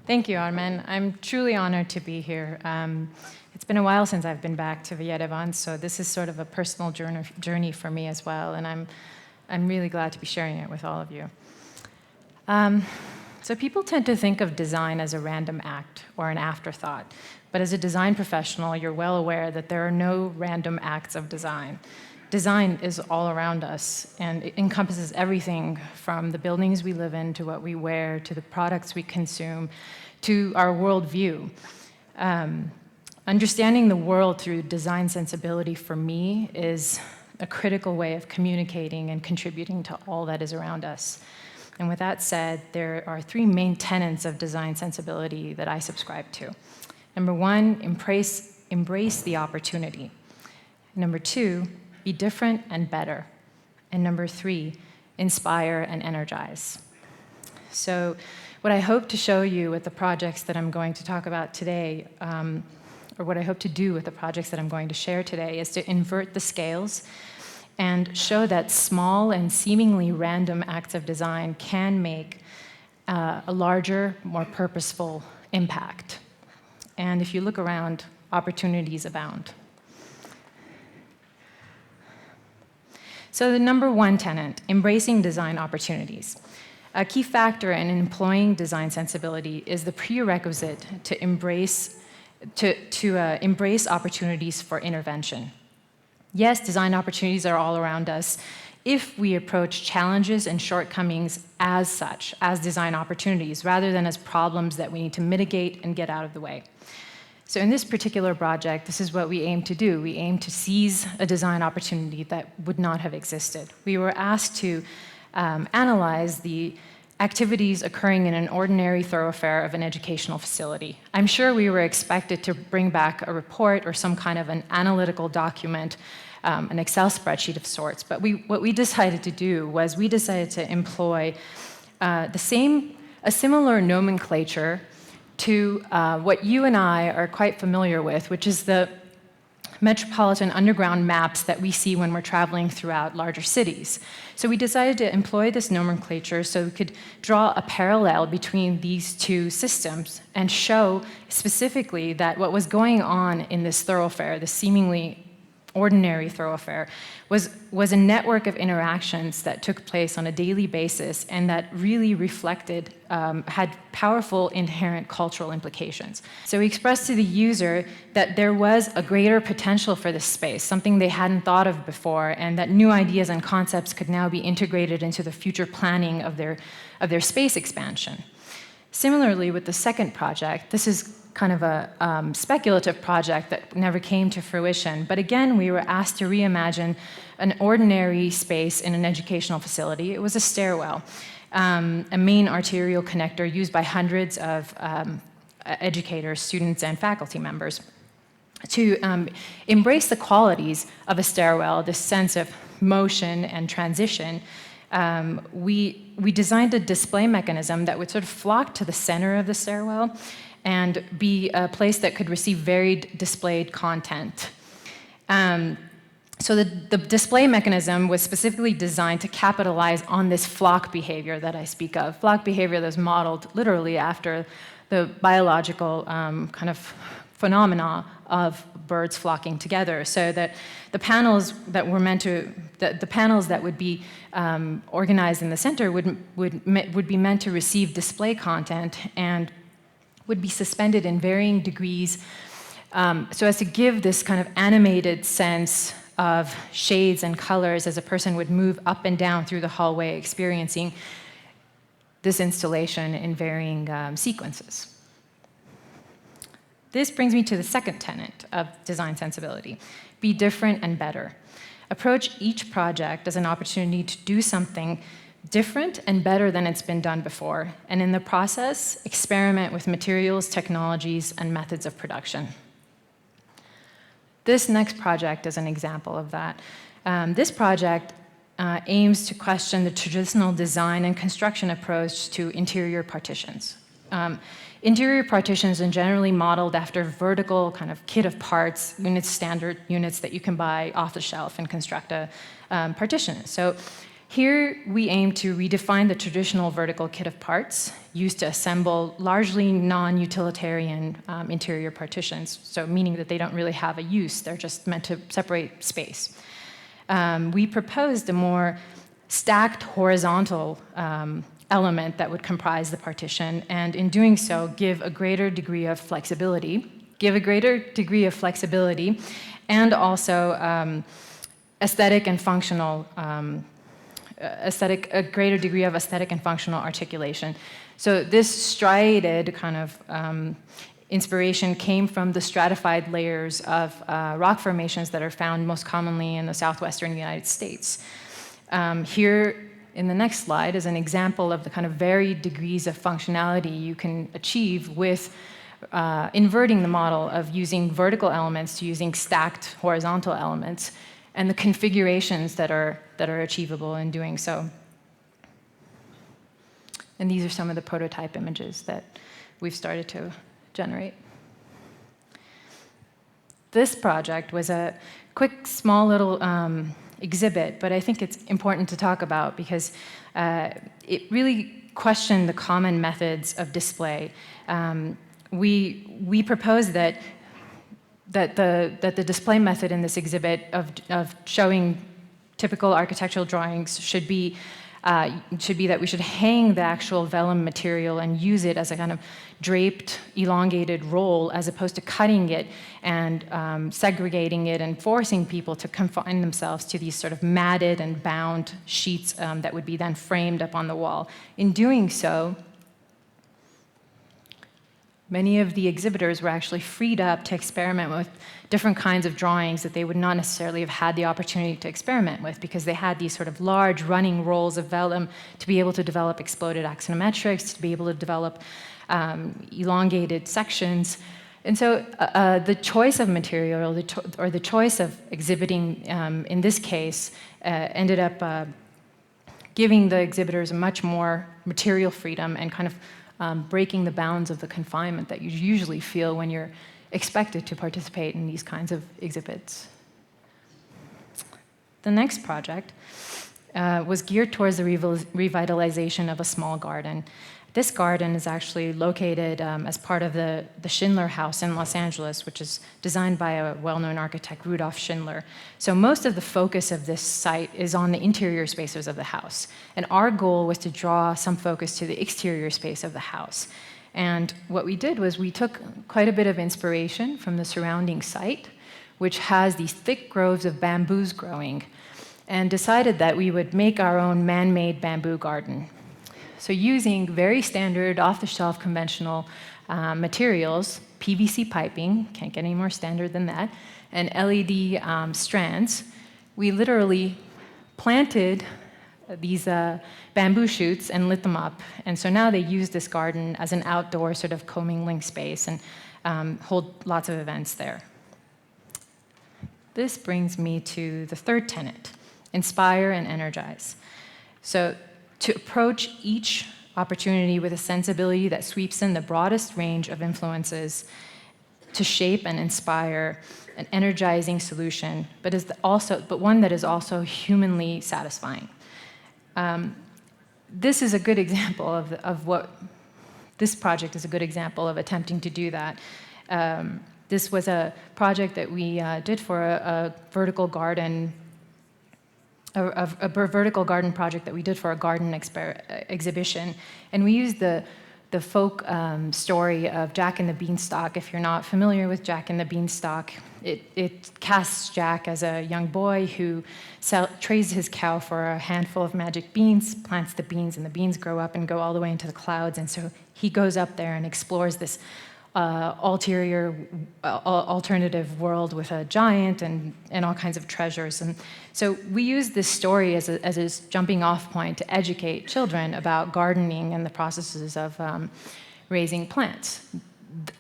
Thank you, Armen. I'm truly honored to be here. It's been a while since I've been back to TEDxYerevan, so this is sort of a personal journey for me as well, and I'm really glad to be sharing it with all of you. So people tend to think of design as a random act or an afterthought, but as a design professional, you're well aware that there are no random acts of design. Design is all around us, and it encompasses everything from the buildings we live in, to what we wear, to the products we consume, to our worldview. Understanding the world through design sensibility for me is a critical way of communicating and contributing to all that is around us. And with that said, there are three main tenets of design sensibility that I subscribe to. Number one, embrace the opportunity. Number two, be different and better. And number three, inspire and energize. So what I hope to show you with the projects that I'm going to talk about today, or what I hope to do with the projects that I'm going to share today, is to invert the scales and show that small and seemingly random acts of design can make a larger, more purposeful impact. And if you look around, opportunities abound. So the number one tenet, embracing design opportunities. A key factor in employing design sensibility is the prerequisite to embrace opportunities for intervention. Yes, design opportunities are all around us if we approach challenges and shortcomings as such, as design opportunities, rather than as problems that we need to mitigate and get out of the way. So in this particular project, this is what we aim to do. We aim to seize a design opportunity that would not have existed. We were asked to analyze the activities occurring in an ordinary thoroughfare of an educational facility. I'm sure we were expected to bring back a report or some kind of an analytical document, an Excel spreadsheet of sorts, but what we decided to do was we decided to employ a similar nomenclature to what you and I are quite familiar with, which is the metropolitan underground maps that we see when we're traveling throughout larger cities. So we decided to employ this nomenclature so we could draw a parallel between these two systems and show specifically that what was going on in this thoroughfare, the seemingly ordinary thoroughfare, was a network of interactions that took place on a daily basis and that really reflected, had powerful inherent cultural implications. So we expressed to the user that there was a greater potential for this space, something they hadn't thought of before, and that new ideas and concepts could now be integrated into the future planning of their space expansion. Similarly, with the second project, this is kind of a speculative project that never came to fruition. But again, we were asked to reimagine an ordinary space in an educational facility. It was a stairwell, a main arterial connector used by hundreds of educators, students, and faculty members. To embrace the qualities of a stairwell, this sense of motion and transition, we designed a display mechanism that would sort of flock to the center of the stairwell and be a place that could receive varied displayed content. So the display mechanism was specifically designed to capitalize on this flock behavior that I speak of. Flock behavior that was modeled literally after the biological kind of phenomena of birds flocking together, so that the panels that were meant to, the panels that would be organized in the center would be meant to receive display content and would be suspended in varying degrees so as to give this kind of animated sense of shades and colors as a person would move up and down through the hallway experiencing this installation in varying sequences. This brings me to the second tenet of design sensibility: be different and better. Approach each project as an opportunity to do something different and better than it's been done before, and in the process, experiment with materials, technologies, and methods of production. This next project is an example of that. This project aims to question the traditional design and construction approach to interior partitions. Interior partitions are generally modeled after vertical kind of kit of parts, units, standard units that you can buy off the shelf and construct a partition. So Here, we aim to redefine the traditional vertical kit of parts used to assemble largely non-utilitarian interior partitions, so meaning that they don't really have a use, they're just meant to separate space. We proposed a more stacked horizontal element that would comprise the partition, and in doing so, give a greater degree of flexibility, and also aesthetic and functional a greater degree of aesthetic and functional articulation. So this striated kind of inspiration came from the stratified layers of rock formations that are found most commonly in the southwestern United States. Here in the next slide is an example of the kind of varied degrees of functionality you can achieve with inverting the model of using vertical elements to using stacked horizontal elements, and the configurations that are achievable in doing so. And these are some of the prototype images that we've started to generate. This project was a quick, small little exhibit, but I think it's important to talk about because it really questioned the common methods of display. We proposed that the display method in this exhibit of showing typical architectural drawings should be that we should hang the actual vellum material and use it as a kind of draped, elongated roll, as opposed to cutting it and segregating it and forcing people to confine themselves to these sort of matted and bound sheets that would be then framed up on the wall. In doing so, many of the exhibitors were actually freed up to experiment with different kinds of drawings that they would not necessarily have had the opportunity to experiment with, because they had these sort of large running rolls of vellum to be able to develop exploded axonometrics, to be able to develop elongated sections. And so the choice of material, or the choice of exhibiting in this case, ended up giving the exhibitors a much more material freedom and kind of breaking the bounds of the confinement that you usually feel when you're expected to participate in these kinds of exhibits. The next project was geared towards the revitalization of a small garden. This garden is actually located as part of the Schindler House in Los Angeles, which is designed by a well-known architect, Rudolf Schindler. So most of the focus of this site is on the interior spaces of the house. And our goal was to draw some focus to the exterior space of the house. And what we did was we took quite a bit of inspiration from the surrounding site, which has these thick groves of bamboos growing, and decided that we would make our own man-made bamboo garden. So using very standard, off-the-shelf, conventional materials, PVC piping, can't get any more standard than that, and LED strands, we literally planted these bamboo shoots and lit them up. And so now they use this garden as an outdoor sort of commingling space and hold lots of events there. This brings me to the third tenet, inspire and energize. So to approach each opportunity with a sensibility that sweeps in the broadest range of influences to shape and inspire an energizing solution, but one that is also humanly satisfying. This is a good example of what this project is a good example of attempting to do that. This was a project that we did for a vertical garden. A vertical garden project that we did for a garden exhibition. And we used the folk story of Jack and the Beanstalk. If you're not familiar with Jack and the Beanstalk, it casts Jack as a young boy who trades his cow for a handful of magic beans, plants the beans, and the beans grow up and go all the way into the clouds. And so he goes up there and explores this alternative world with a giant and all kinds of treasures. And so we use this story as a jumping off point to educate children about gardening and the processes of raising plants.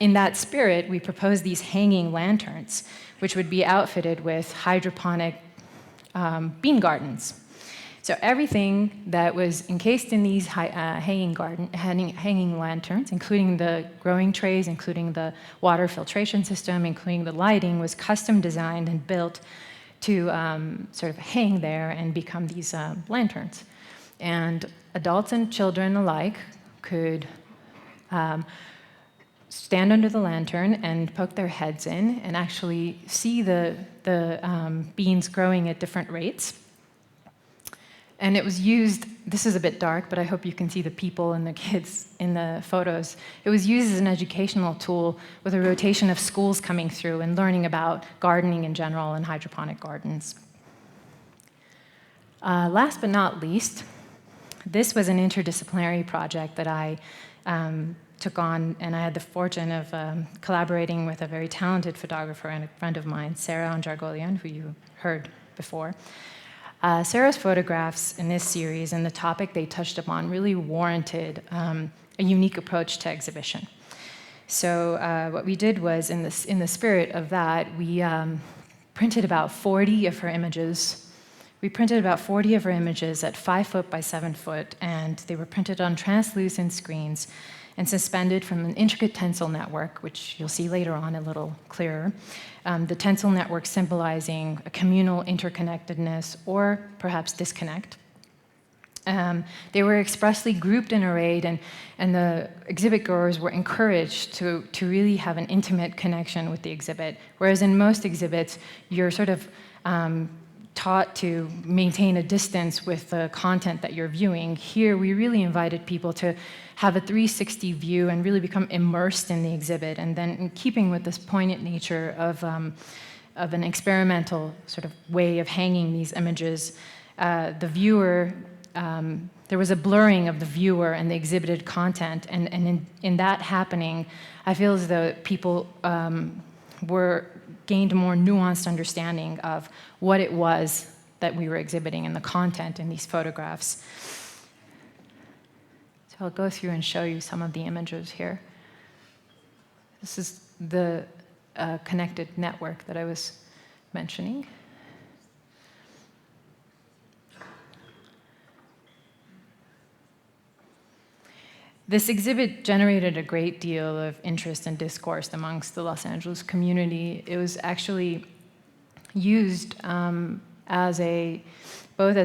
In that spirit, we proposed these hanging lanterns, which would be outfitted with hydroponic bean gardens. So everything that was encased in these hanging lanterns, including the growing trays, including the water filtration system, including the lighting, was custom designed and built to sort of hang there and become these lanterns. And adults and children alike could stand under the lantern and poke their heads in and actually see the beans growing at different rates. And it was used, this is a bit dark, but I hope you can see the people and the kids in the photos. It was used as an educational tool with a rotation of schools coming through and learning about gardening in general and hydroponic gardens. Last but not least, this was an interdisciplinary project that I took on, and I had the fortune of collaborating with a very talented photographer and a friend of mine, Sarah Anjargolian, who you heard before. Sarah's photographs in this series and the topic they touched upon really warranted a unique approach to exhibition. So what we did was, in the spirit of that, we printed about 40 of her images. We printed about 40 of her images at 5 foot by 7 foot, and they were printed on translucent screens and suspended from an intricate tensile network, which you'll see later on a little clearer. The tensile network symbolizing a communal interconnectedness or perhaps disconnect. They were expressly grouped and arrayed, and the exhibit goers were encouraged to really have an intimate connection with the exhibit, whereas in most exhibits, you're sort of taught to maintain a distance with the content that you're viewing. Here, we really invited people to have a 360 view and really become immersed in the exhibit. And then, in keeping with this poignant nature of an experimental sort of way of hanging these images, the viewer, there was a blurring of the viewer and the exhibited content. And in that happening, I feel as though people gained a more nuanced understanding of what it was that we were exhibiting and the content in these photographs. So I'll go through and show you some of the images here. This is the connected network that I was mentioning. This exhibit generated a great deal of interest and discourse amongst the Los Angeles community. It was actually used both as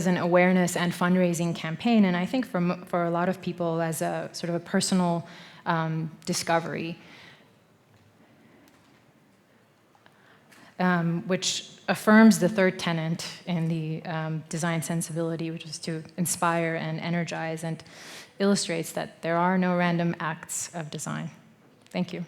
an awareness and fundraising campaign, and I think for a lot of people as a sort of a personal discovery, which affirms the third tenet in the design sensibility, which is to inspire and energize, and illustrates that there are no random acts of design. Thank you.